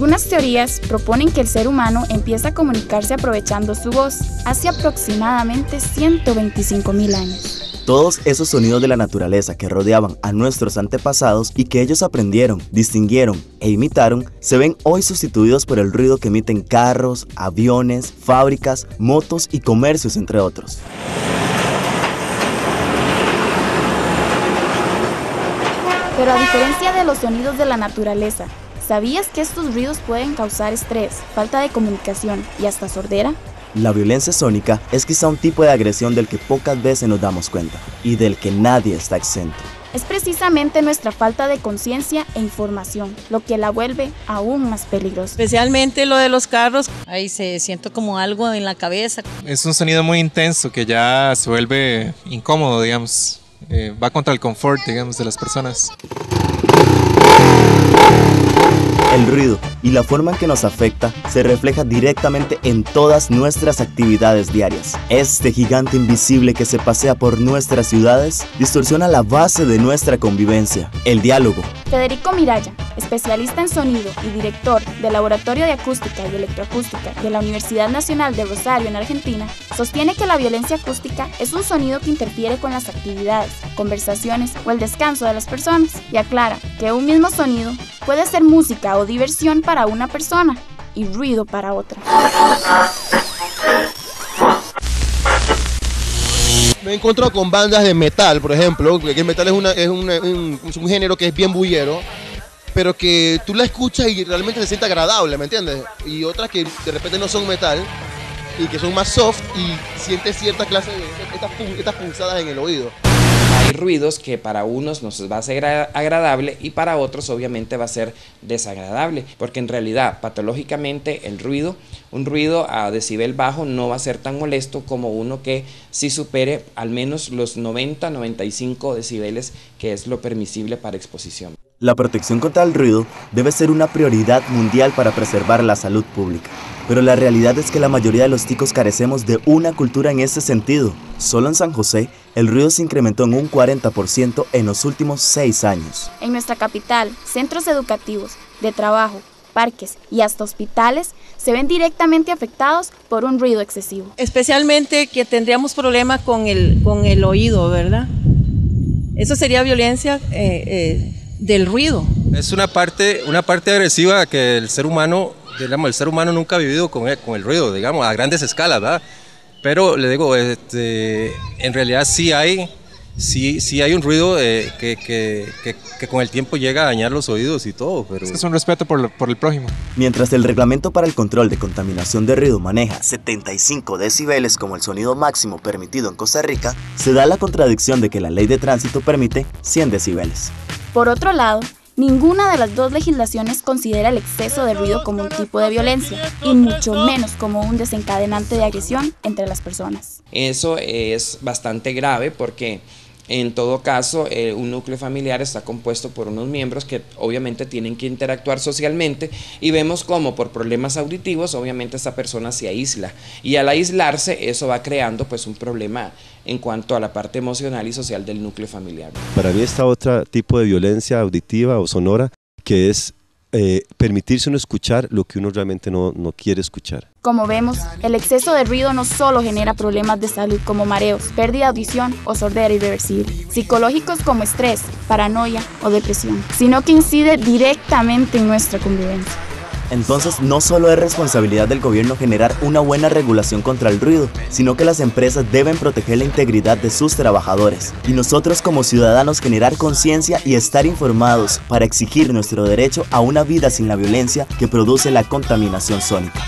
Algunas teorías proponen que el ser humano empieza a comunicarse aprovechando su voz hace aproximadamente 125.000 años. Todos esos sonidos de la naturaleza que rodeaban a nuestros antepasados y que ellos aprendieron, distinguieron e imitaron, se ven hoy sustituidos por el ruido que emiten carros, aviones, fábricas, motos y comercios, entre otros. Pero a diferencia de los sonidos de la naturaleza, ¿sabías que estos ruidos pueden causar estrés, falta de comunicación y hasta sordera? La violencia sónica es quizá un tipo de agresión del que pocas veces nos damos cuenta y del que nadie está exento. Es precisamente nuestra falta de conciencia e información lo que la vuelve aún más peligrosa. Especialmente lo de los carros. Ahí se siente como algo en la cabeza. Es un sonido muy intenso que ya se vuelve incómodo, digamos. Va contra el confort, digamos, de las personas. El ruido y la forma en que nos afecta se refleja directamente en todas nuestras actividades diarias. Este gigante invisible que se pasea por nuestras ciudades distorsiona la base de nuestra convivencia, el diálogo. Federico Miraya, especialista en sonido y director del Laboratorio de Acústica y Electroacústica de la Universidad Nacional de Rosario en Argentina, sostiene que la violencia acústica es un sonido que interfiere con las actividades, conversaciones o el descanso de las personas, y aclara que un mismo sonido puede ser música o diversión para una persona y ruido para otra. Me he encontrado con bandas de metal, por ejemplo, que el metal es un género que es bien bullero, pero que tú la escuchas y realmente se siente agradable, ¿me entiendes? Y otras que de repente no son metal y que son más soft y sientes cierta clase de estas punzadas en el oído. Hay ruidos que para unos nos va a ser agradable y para otros obviamente va a ser desagradable, porque en realidad patológicamente un ruido a decibel bajo no va a ser tan molesto como uno que sí supere al menos los 90-95 decibeles, que es lo permisible para exposición. La protección contra el ruido debe ser una prioridad mundial para preservar la salud pública. Pero la realidad es que la mayoría de los ticos carecemos de una cultura en este sentido. Solo en San José, el ruido se incrementó en un 40% en los últimos 6 años. En nuestra capital, centros educativos, de trabajo, parques y hasta hospitales se ven directamente afectados por un ruido excesivo. Especialmente que tendríamos problemas con el oído, ¿verdad? Eso sería violencia del ruido. Es una parte agresiva que el ser humano nunca ha vivido con el ruido, digamos, a grandes escalas, ¿verdad? Pero le digo, en realidad sí hay un ruido que con el tiempo llega a dañar los oídos y todo, pero es un respeto por el prójimo. Mientras el reglamento para el control de contaminación de ruido maneja 75 decibeles como el sonido máximo permitido en Costa Rica, se da la contradicción de que la ley de tránsito permite 100 decibeles. Por otro lado, ninguna de las dos legislaciones considera el exceso de ruido como un tipo de violencia, y mucho menos como un desencadenante de agresión entre las personas. Eso es bastante grave porque en todo caso un núcleo familiar está compuesto por unos miembros que obviamente tienen que interactuar socialmente, y vemos cómo por problemas auditivos obviamente esta persona se aísla, y al aislarse eso va creando pues un problema en cuanto a la parte emocional y social del núcleo familiar. Para mí está otro tipo de violencia auditiva o sonora, que es permitirse uno escuchar lo que uno realmente no quiere escuchar. Como vemos, el exceso de ruido no solo genera problemas de salud como mareos, pérdida de audición o sordera irreversible, psicológicos como estrés, paranoia o depresión, sino que incide directamente en nuestra convivencia. Entonces, no solo es responsabilidad del gobierno generar una buena regulación contra el ruido, sino que las empresas deben proteger la integridad de sus trabajadores. Y nosotros como ciudadanos generar conciencia y estar informados para exigir nuestro derecho a una vida sin la violencia que produce la contaminación sónica.